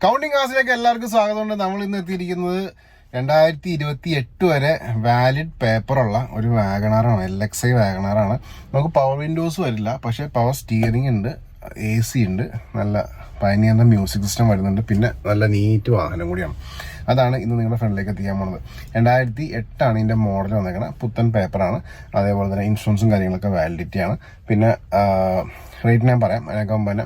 Counting ക്ലാസ്സിലേക്ക് എല്ലാവർക്കും സ്വാഗതമുണ്ട്. നമ്മൾ ഇന്ന് എത്തിയിരിക്കുന്നത് 2028 വരെ വാലിഡ് പേപ്പറുള്ള ഒരു വാഗണാറാണ്. LXi വാഗണാറാണ്. നമുക്ക് പവർ വിൻഡോസ് വരില്ല, പക്ഷേ പവർ സ്റ്റിയറിംഗ് ഉണ്ട്, AC ഉണ്ട്, നല്ല പയനിയറിന്റെ മ്യൂസിക് സിസ്റ്റം വരുന്നുണ്ട്, പിന്നെ നല്ല നീറ്റ് വാഹനം കൂടിയാണ്. അതാണ് ഇന്ന് നിങ്ങളുടെ ഫ്രണ്ടിലേക്ക് എത്തിക്കാൻ പോകുന്നത്. 2008 ഇതിൻ്റെ മോഡൽ വന്നേക്കണം. പുത്തൻ പേപ്പറാണ്. അതേപോലെ തന്നെ ഇൻഷുറൻസും കാര്യങ്ങളൊക്കെ വാലിഡിറ്റി ആണ്. പിന്നെ റേറ്റ് ഞാൻ പറയാം. അതിനൊക്കെ മുമ്പ് തന്നെ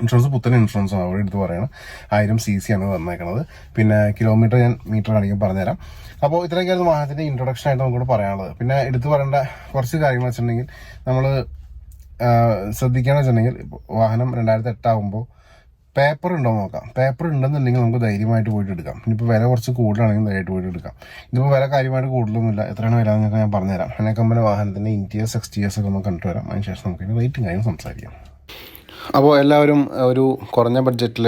ഇൻഷുറൻസ് പുത്തൻ ഇൻഷുറൻസാണ് അവിടെ എടുത്ത് പറയുന്നത്. 1000 cc ആണ് വന്നേക്കുന്നത്. പിന്നെ കിലോമീറ്റർ ഞാൻ മീറ്റർ കാണിക്കാൻ പറഞ്ഞുതരാം. അപ്പോൾ ഇത്രയൊക്കെയായിരുന്നു വാഹനത്തിൻ്റെ ഇൻട്രൊഡക്ഷൻ ആയിട്ട് നമുക്കിവിടെ പറയാനുള്ളത്. പിന്നെ എടുത്തു പറയേണ്ട കുറച്ച് കാര്യങ്ങൾ വെച്ചിട്ടുണ്ടെങ്കിൽ നമ്മൾ ശ്രദ്ധിക്കുകയെന്ന് വെച്ചിട്ടുണ്ടെങ്കിൽ വാഹനം 2008 ആകുമ്പോൾ പേപ്പർ ഉണ്ടോ നോക്കാം. പേപ്പർ ഉണ്ടെന്നുണ്ടെങ്കിൽ നമുക്ക് ധൈര്യമായിട്ട് പോയിട്ട് എടുക്കാം. ഇനിയിപ്പോൾ വില കുറച്ച് കൂടുതലാണെങ്കിൽ ധൈര്യമായിട്ട് പോയിട്ട് എടുക്കാം. ഇതിപ്പോൾ വില കാര്യമായിട്ട് കൂടുതലൊന്നുമില്ല. എത്രയാണ് വില എന്നൊക്കെ ഞാൻ പറഞ്ഞുതരാം. അതിനൊക്കെ മുമ്പ് വാഹനത്തിൻ്റെ ഇൻറ്റീരിയർ എക്സ്റ്റീരിയേഴ്സ് ഒക്കെ ഒന്ന് കണ്ടിട്ട് വരാം. അതിനുശേഷം നമുക്ക് റേറ്റും കാര്യം സംസാരിക്കാം. അപ്പോൾ എല്ലാവരും ഒരു കുറഞ്ഞ ബഡ്ജറ്റിൽ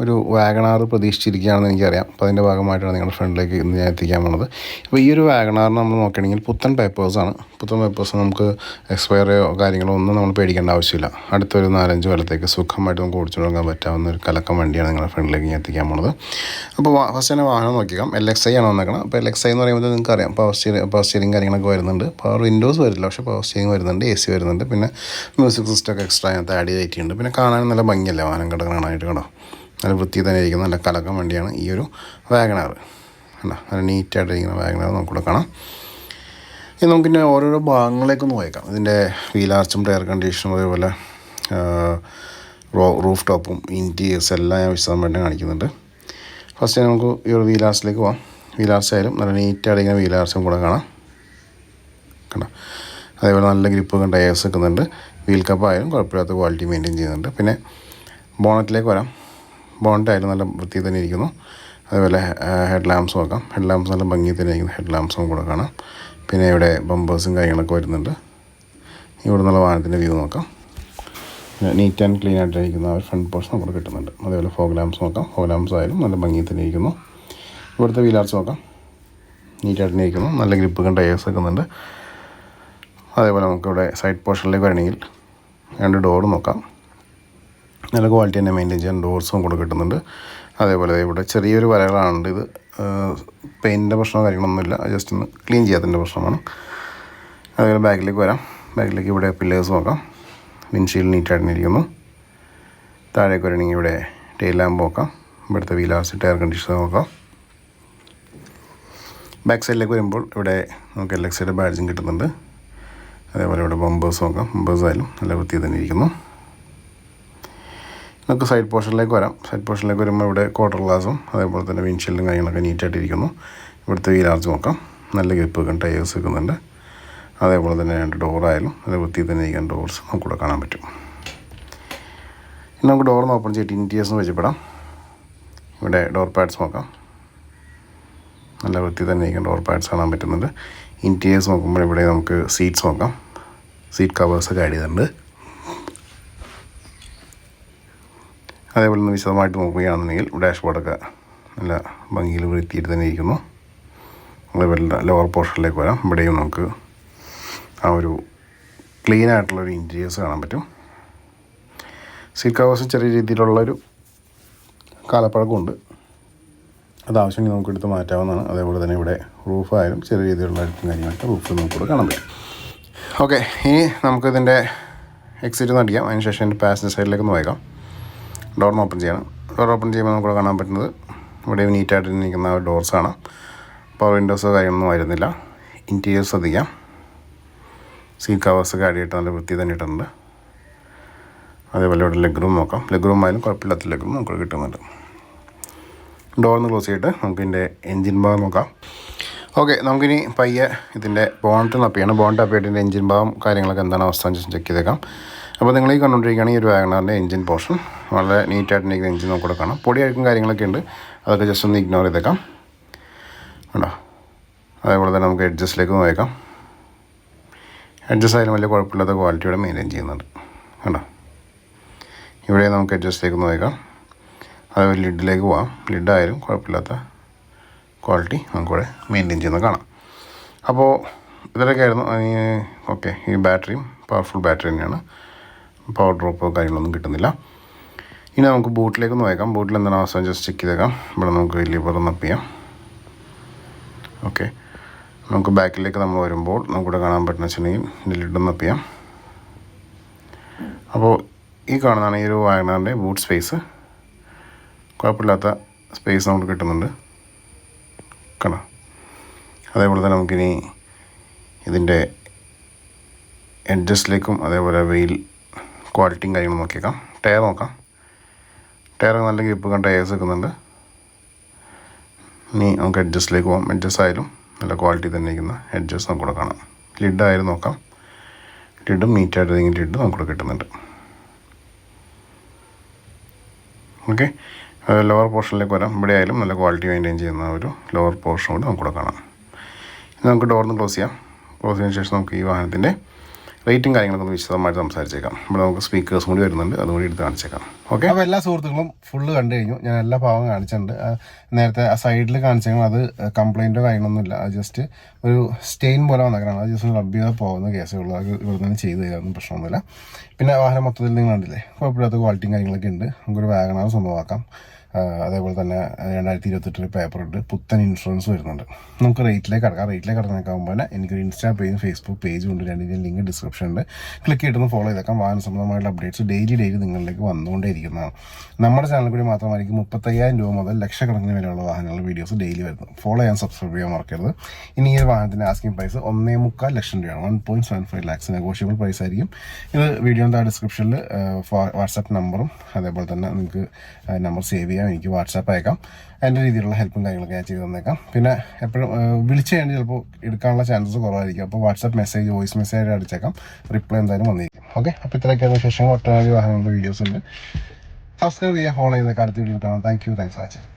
ഒരു വാഗണാർ പ്രതീക്ഷിച്ചിരിക്കുകയാണെന്ന് എനിക്കറിയാം. അപ്പോൾ അതിൻ്റെ ഭാഗമായിട്ടാണ് നിങ്ങളുടെ ഫ്രണ്ടിലേക്ക് ഇന്ന് ഞാൻ എത്തിക്കാൻ പോകുന്നത്. അപ്പോൾ ഈ ഒരു വാഗണാറിന് നമ്മൾ നോക്കുകയാണെങ്കിൽ പുത്തൻ പേപ്പേഴ്സാണ്. പുത്തൻ പേപ്പേഴ്സ് നമുക്ക് എക്സ്പയറിയോ കാര്യങ്ങളോ ഒന്നും നമ്മൾ പേടിക്കേണ്ട ആവശ്യമില്ല. അടുത്തൊരു 4-5 കൊല്ലത്തേക്ക് സുഖമായിട്ട് നമുക്ക് ഓടിച്ചു തുടങ്ങാൻ പറ്റാവുന്ന ഒരു കലക്കം വണ്ടിയാണ് നിങ്ങളുടെ ഫ്രണ്ടിലേക്ക് ഞാൻ എത്തിക്കാൻ പോകുന്നത്. അപ്പോൾ ഫസ്റ്റ് തന്നെ വാഹനം നോക്കിക്കാം. LXi ആണ് വന്നേക്കണം. അപ്പോൾ LXi എന്ന് പറയുമ്പോൾ നിങ്ങൾക്ക് അറിയാം, പവർ സ്റ്റിയറിംഗ് കാര്യങ്ങളൊക്കെ വരുന്നുണ്ട്. പവർ വിൻഡോസ് വരില്ല, പക്ഷേ പവർ സ്റ്റിയറിംഗ് വരുന്നുണ്ട്, AC വരുന്നുണ്ട്, പിന്നെ മ്യൂസിക് സിസ്റ്റം ഒക്കെ എക്സ്ട്രാ അതിനകത്ത് ആഡ് ചെയ്തിട്ടുണ്ട്. പിന്നെ കാണാൻ നല്ല ഭംഗിയല്ലേ വാഹനം കാണാനായിട്ട്. കണ്ടോ, നല്ല വൃത്തി തന്നെ ഇരിക്കുന്ന നല്ല കലക്കം വണ്ടിയാണ് ഈ ഒരു വാഗണാർ. കണ്ടോ, നല്ല നീറ്റായിട്ടിരിക്കുന്ന വാഗണാർ നമുക്കിവിടെ കാണാം. ഇനി നമുക്കിൻ്റെ ഓരോരോ ഭാഗങ്ങളേക്കൊന്ന് പോയേക്കാം. ഇതിൻ്റെ വീലാർച്ചും ടയർ കണ്ടീഷനും അതേപോലെ റൂഫ് ടോപ്പും ഇൻറ്റീരിയേഴ്സ് എല്ലാം ഞാൻ വിശദമായിട്ട് കാണിക്കുന്നുണ്ട്. ഫസ്റ്റ് നമുക്ക് ഈ ഒരു വീലാർച്ചിലേക്ക് പോകാം. വീലാർച്ച് ആയാലും നല്ല നീറ്റായിട്ടിരിക്കുന്ന വീലാർച്ചും കൂടെ കാണാം. കണ്ടോ, അതേപോലെ നല്ല ഗ്രിപ്പ് ടയേഴ്സ് വെക്കുന്നുണ്ട്. വീൽ കപ്പായാലും കുഴപ്പമില്ലാത്ത ക്വാളിറ്റി മെയിൻറ്റെയിൻ ചെയ്യുന്നുണ്ട്. പിന്നെ ബോണറ്റിലേക്ക് വരാം. ബോണറ്റായാലും നല്ല വൃത്തി തന്നെ ഇരിക്കുന്നു. അതേപോലെ ഹെഡ് ലാമ്പ്സ് നോക്കാം. ഹെഡ് ലാമ്പ്സ് നല്ല ഭംഗി തന്നെ ഇരിക്കുന്ന ഹെഡ് ലാമ്പ്സും കൂടെ കാണാം. പിന്നെ ഇവിടെ ബമ്പേഴ്സും കാര്യങ്ങളൊക്കെ വരുന്നുണ്ട്. ഇവിടെ നിന്നുള്ള വാഹനത്തിൻ്റെ വ്യൂ നോക്കാം. പിന്നെ നീറ്റ് ആൻഡ് ക്ലീൻ ആയിട്ടിരിക്കുന്ന ഒരു ഫ്രണ്ട് പോർഷൻ നമുക്ക് കിട്ടുന്നുണ്ട്. അതേപോലെ ഫോഗ് ലാമ്പ്സ് നോക്കാം. ഫോഗ് ലാമ്പ്സ് ആയാലും നല്ല ഭംഗി തന്നെ ഇരിക്കുന്നു. ഇവിടുത്തെ വീലാർച്ച് നോക്കാം. നീറ്റായിട്ട് തന്നെ ഇരിക്കുന്നു. നല്ല ഗ്രിപ്പ് ടയേഴ്സ് വെക്കുന്നുണ്ട്. അതേപോലെ നമുക്കിവിടെ സൈഡ് പോർഷനിലേക്ക് വരണമെങ്കിൽ 2 ഡോർ നോക്കാം. നല്ല ക്വാളിറ്റി തന്നെ മെയിൻറ്റെയിൻ ചെയ്യാൻ ഡോർസും കൂടെ കിട്ടുന്നുണ്ട്. അതേപോലെ ഇവിടെ ചെറിയൊരു വരകളാണ്. ഇത് പെയിൻറ്റിൻ്റെ പ്രശ്നമോ കാര്യങ്ങളൊന്നുമില്ല, ജസ്റ്റ് ഒന്ന് ക്ലീൻ ചെയ്യാത്തതിൻ്റെ പ്രശ്നമാണ്. അതേപോലെ ബാക്കിലേക്ക് വരാം. ബാക്കിലേക്ക് ഇവിടെ പില്ലേഴ്സ് നോക്കാം. വിൻഷീൽഡ് നീറ്റായിട്ട് ഇരിക്കുന്നു. താഴേക്ക് വരണമെങ്കിൽ ഇവിടെ ടെയിൽ ലാമ്പ് നോക്കാം. ഇവിടുത്തെ വീലാർച്ച് ടയർ കണ്ടീഷൻ നോക്കാം. ബാക്ക് സൈഡിലേക്ക് വരുമ്പോൾ ഇവിടെ നമുക്ക് LXiയുടെ ബാഡ്ജും കിട്ടുന്നുണ്ട്. അതേപോലെ ഇവിടെ ബമ്പേഴ്സ് നോക്കാം. ബമ്പേഴ്സ് ആയാലും നല്ല വൃത്തി തന്നെ ഇരിക്കുന്നു. നമുക്ക് സൈഡ് പോർഷനിലേക്ക് വരാം. സൈഡ് പോർഷനിലേക്ക് വരുമ്പോൾ ഇവിടെ ക്വാർട്ടർ ഗ്ലാസും അതേപോലെ തന്നെ വിൻഷീൽഡും കാര്യങ്ങളൊക്കെ നീറ്റായിട്ടിരിക്കുന്നു. ഇവിടുത്തെ വീലാർച്ച് നോക്കാം. നല്ല ഗ്രിപ്പ് ടയേഴ്സ് വെക്കുന്നുണ്ട്. അതേപോലെ തന്നെ 2 ഡോറായാലും നല്ല വൃത്തി തന്നെ ഇരിക്കുന്ന ഡോർസ് നമുക്കിവിടെ കാണാൻ പറ്റും. ഇനി നമുക്ക് ഡോറിന് ഓപ്പൺ ചെയ്തിട്ട് ഇൻറ്റീരിയേഴ്സ് വെച്ചപ്പെടാം. ഇവിടെ ഡോർ പാഡ്സ് നോക്കാം. നല്ല വൃത്തി തന്നെ ഇരിക്കുന്ന ഡോർ പാഡ്സ് കാണാൻ പറ്റുന്നുണ്ട്. ഇൻറ്റീരിയേഴ്സ് നോക്കുമ്പോൾ ഇവിടെ നമുക്ക് സീറ്റ്സ് നോക്കാം. സീറ്റ് കവേഴ്സൊക്കെ ആഡ് ചെയ്തിട്ടുണ്ട്. അതേപോലെ ഒന്ന് വിശദമായിട്ട് നോക്കുകയാണെന്നുണ്ടെങ്കിൽ ഡാഷ് ബോർഡൊക്കെ നല്ല ഭംഗിയിൽ വൃത്തിയിട്ട് തന്നെ ഇരിക്കുന്നു. അതേപോലെ ലോവർ പോർഷനിലേക്ക് വരാം. ഇവിടെയും നമുക്ക് ആ ഒരു ക്ലീൻ ആയിട്ടുള്ളൊരു ഇൻറ്റീരിയേഴ്സ് കാണാൻ പറ്റും. സീറ്റ് കവേഴ്സ് ചെറിയ രീതിയിലുള്ളൊരു കാലപ്പഴക്കമുണ്ട്. അതാവശ്യമെങ്കിൽ നമുക്ക് എടുത്ത് മാറ്റാവുന്നതാണ്. അതേപോലെ തന്നെ ഇവിടെ റൂഫായാലും ചെറിയ രീതിയിലുള്ള കാര്യങ്ങളൊക്കെ റൂഫ് നമുക്കിവിടെ കാണാൻ പറ്റും. ഓക്കെ, ഇനി നമുക്കിതിൻ്റെ എക്സിറ്റ് ഒന്ന് അടിക്കാം. അതിനുശേഷം എൻ്റെ പാസഞ്ചർ സൈഡിലേക്ക് ഒന്ന് പോയേക്കാം. ഡോറിന് ഓപ്പൺ ചെയ്യണം. ഡോർ ഓപ്പൺ ചെയ്യുമ്പോൾ നമുക്കിവിടെ കാണാൻ പറ്റുന്നത് ഇവിടെ നീറ്റായിട്ട് നിൽക്കുന്ന ഡോർസ് കാണാം. പവർ വിൻഡോസോ കാര്യങ്ങളൊന്നും വരുന്നില്ല. ഇൻറ്റീരിയേഴ്സ് ശ്രദ്ധിക്കാം. സീറ്റ് കവേഴ്സൊക്കെ അടിയിട്ട് നല്ല വൃത്തി തന്നെ ഇട്ടിട്ടുണ്ട്. അതേപോലെ ഇവിടെ ലെഗ് റൂം നോക്കാം. ലെഗ് റൂം ആയാലും കുഴപ്പമില്ലാത്ത ലെഗ് റൂം നമുക്ക് കിട്ടുന്നുണ്ട്. ഡോറിന്ന് ക്ലോസ് ചെയ്തിട്ട് നമുക്കിതിൻ്റെ എൻജിൻ ഭാഗം നോക്കാം. ഓക്കെ, നമുക്കിനി പയ്യെ ഇതിൻ്റെ ബോണറ്റ് തപ്പിയാണ്. ബോണറ്റ് തപ്പിയിട്ട് ഇതിൻ്റെ എൻജിൻ ഭാഗം കാര്യങ്ങളൊക്കെ എന്താണ് അവസ്ഥ ചെക്ക് ചെയ്തേക്കാം. അപ്പോൾ നിങ്ങൾ ഈ കണ്ടുകൊണ്ടിരിക്കുകയാണ് ഈ ഒരു വാഗണാറിൻ്റെ എൻജിൻ പോർഷൻ. വളരെ നീറ്റായിട്ടിരിക്കുന്ന എൻജിൻ നമുക്കിവിടെ കാണാം. പൊടി അഴുക്കും കാര്യങ്ങളൊക്കെ ഉണ്ട്, അതൊക്കെ ജസ്റ്റ് ഒന്ന് ഇഗ്നോർ ചെയ്തേക്കാം. കണ്ടോ, അതേപോലെ തന്നെ നമുക്ക് എഡ്ജസ്റ്റിലേക്ക് നോക്കാം. എഡ്ജസ് ആയാലും വലിയ കുഴപ്പമില്ലാത്ത ക്വാളിറ്റിയോടെ മെയിൻറ്റെയിൻ ചെയ്യുന്നുണ്ട്. കണ്ടോ, ഇവിടെ നമുക്ക് എഡ്ജസ്റ്റിലേക്ക് നോക്കാം. അതേപോലെ ലിഡിലേക്ക് പോകാം. ലിഡായാലും കുഴപ്പമില്ലാത്ത ക്വാളിറ്റി നമുക്കിവിടെ മെയിൻറ്റെയിൻ ചെയ്യുന്നത് കാണാം. അപ്പോൾ ഇതിലൊക്കെയായിരുന്നു. ഓക്കെ, ഈ ബാറ്ററിയും പവർഫുൾ ബാറ്ററി തന്നെയാണ്. പവർ ഡ്രോപ്പോ കാര്യങ്ങളൊന്നും കിട്ടുന്നില്ല. ഇനി നമുക്ക് ബൂട്ടിലേക്ക് ഒന്ന് നോക്കാം. ബൂട്ടിൽ എന്താണ് അവസ്ഥ ജസ്റ്റ് ചെക്ക് ചെയ്തേക്കാം. ഇവിടെ നമുക്ക് ലിവർ ഒന്ന് അപ്പ് ചെയ്യാം. ഓക്കെ, നമുക്ക് ബാക്കിലേക്ക് നമ്മൾ വരുമ്പോൾ നമുക്കിവിടെ കാണാൻ പറ്റുന്ന വെച്ചിട്ടുണ്ടെങ്കിൽ ലിഡൊന്ന് അപ്പ് ചെയ്യാം. അപ്പോൾ ഈ കാണുന്നതാണ് ഈ ഒരു വാഗണറിൻ്റെ ബൂട്ട് സ്പേസ്. കുഴപ്പമില്ലാത്ത സ്പേസ് നമുക്ക് കിട്ടുന്നുണ്ട്, കാണാം. അതേപോലെ തന്നെ നമുക്കിനി ഇതിൻ്റെ എഡ്ജസ്റ്റിലേക്കും അതേപോലെ വെയിൽ ക്വാളിറ്റിയും കാര്യങ്ങളും നോക്കിയേക്കാം. ടയർ നോക്കാം. ടയർ നല്ല ഗ്രിപ്പ് കണ്ട ടയേഴ്സ് വെക്കുന്നുണ്ട്. ഇനി നമുക്ക് എഡ്ജസ്റ്റിലേക്ക് പോകാം. എഡ്ജസ് ആയാലും നല്ല ക്വാളിറ്റി തന്നെ ഇരിക്കുന്ന എഡ്ജസ് നമുക്കിവിടെ കാണാം. ലിഡ് ആയാലും നോക്കാം. ലിഡും നീറ്റായിട്ട് ഏതെങ്കിലും ലിഡ് നമുക്കിവിടെ കിട്ടുന്നുണ്ട്. ഓക്കെ, ലോവർ പോർഷനിലേക്ക് വരാം. ഇവിടെ ആയാലും നല്ല ക്വാളിറ്റി മെയിൻറ്റെയിൻ ചെയ്യുന്ന ഒരു ലോവർ പോർഷൻ കൂടി നമുക്കിവിടെ കാണാം. ഇനി നമുക്ക് ഡോറിന്ന് ക്ലോസ് ചെയ്യാം. ക്ലോസ് ചെയ്തതിന് ശേഷം നമുക്ക് ഈ വാഹനത്തിൻ്റെ റേറ്റും കാര്യങ്ങളൊക്കെ ഒന്ന് വിശദമായിട്ട് സംസാരിച്ചേക്കാം. ഇവിടെ നമുക്ക് സ്പീക്കേഴ്സും കൂടി വരുന്നുണ്ട്, അതുകൂടി എടുത്ത് കാണിച്ചേക്കാം. ഓക്കെ, അപ്പോൾ എല്ലാ സുഹൃത്തുക്കളും ഫുള്ള് കണ്ടു കഴിഞ്ഞു. ഞാൻ എല്ലാ ഭാഗവും കാണിച്ചിട്ടുണ്ട്. നേരത്തെ ആ സൈഡിൽ കാണിച്ചെങ്കിൽ അത് കംപ്ലൈൻറ്റോ കാര്യങ്ങളൊന്നുമില്ല. അത് ജസ്റ്റ് ഒരു സ്റ്റെയിൻ പോലെ വന്നേക്കണം. അത് ജസ്റ്റ് റബ്ബ് ചെയ്താൽ പോകുന്ന കേസേ ഉള്ളൂ. അത് ഇവിടെ നിന്ന് ചെയ്ത് തരാനൊന്നും പ്രശ്നമൊന്നുമില്ല. പിന്നെ വാഹനം മൊത്തത്തിൽ നിങ്ങൾ കണ്ടില്ലേ, കുഴപ്പമില്ലാത്ത ക്വാളിറ്റിയും കാര്യങ്ങളൊക്കെ ഉണ്ട്. നമുക്കൊരു വാഗണാർ സ്വന്തമാക്കാം. അതേപോലെ തന്നെ 2028 പേപ്പർ ഉണ്ട്. പുത്തൻ ഇൻഷുറൻസ് വരുന്നുണ്ട്. നമുക്ക് റേറ്റിലേക്ക് കിടക്കാം. റേറ്റിലേക്ക് കിടന്നേക്കാകുമ്പോൾ തന്നെ എനിക്കൊരു ഇൻസ്റ്റാ പേജും ഫേസ്ബുക്ക് പേജും ഉണ്ട്. രണ്ടിൻ്റെ ലിങ്ക് ഡിസ്ക്രിപ്ഷനുണ്ട്. ക്ലിക്ക് ചെയ്തിട്ടൊന്ന് ഫോളോ ചെയ്തേക്കാം. വാഹന സംബന്ധമായിട്ടുള്ള അപ്ഡേറ്റ്സ് ഡെയിലി നിങ്ങളിലേക്ക് വന്നുകൊണ്ടേയിരിക്കുന്നതാണ്. നമ്മുടെ ചാനൽ കൂടി മാത്രമായിരിക്കും 35,000 രൂപ മുതൽ ലക്ഷക്കണക്കിന് വിലയുള്ള വാഹനങ്ങളുടെ വീഡിയോസ് ഡെയിലി വരുന്നത്. ഫോളോ ചെയ്യാൻ സബ്സ്ക്രൈബ് ചെയ്യാൻ മറക്കരുത്. ഇനി ഈ ഒരു വാഹനത്തിൻ്റെ ആസ്കിംഗ് പ്രൈസ് 1.25 ലക്ഷം രൂപയാണ്. 1.75 lakhs നെഗോഷ്യബിൾ പ്രൈസ് ആയിരിക്കും. ഇത് വീഡിയോൻ്റെ ഡിസ്ക്രിപ്ഷനിൽ വാട്സാപ്പ് നമ്പറും അതേപോലെ തന്നെ നിങ്ങൾക്ക് നമ്പർ സേവ് ചെയ്യാം. എനിക്ക് വാട്സാപ്പ് അയക്കാം. അതിൻ്റെ രീതിയിലുള്ള ഹെൽപ്പും കാര്യങ്ങളൊക്കെ ഞാൻ ചെയ്ത് തന്നേക്കാം. പിന്നെ എപ്പോഴും വിളിച്ച് കഴിഞ്ഞാൽ ചിലപ്പോൾ എടുക്കാനുള്ള ചാൻസസ് കുറവായിരിക്കും. അപ്പോൾ വാട്സാപ്പ് മെസ്സേജ്, വോയിസ് മെസ്സേജ് അടിച്ചേക്കാം. റിപ്ലൈ എന്തായാലും വന്നിരിക്കും. ഓക്കെ, അപ്പോൾ ഇത്രയൊക്കെയാണ് ശേഷം ഒട്ടനവധി വാഹനങ്ങളുടെ വീഡിയോസ് ഉണ്ട്. സബ്സ്ക്രൈബ് ചെയ്യുക, ഫോളോ ചെയ്തേക്കാം. അടുത്ത വീഡിയോ കാണാം. Thanks for watching.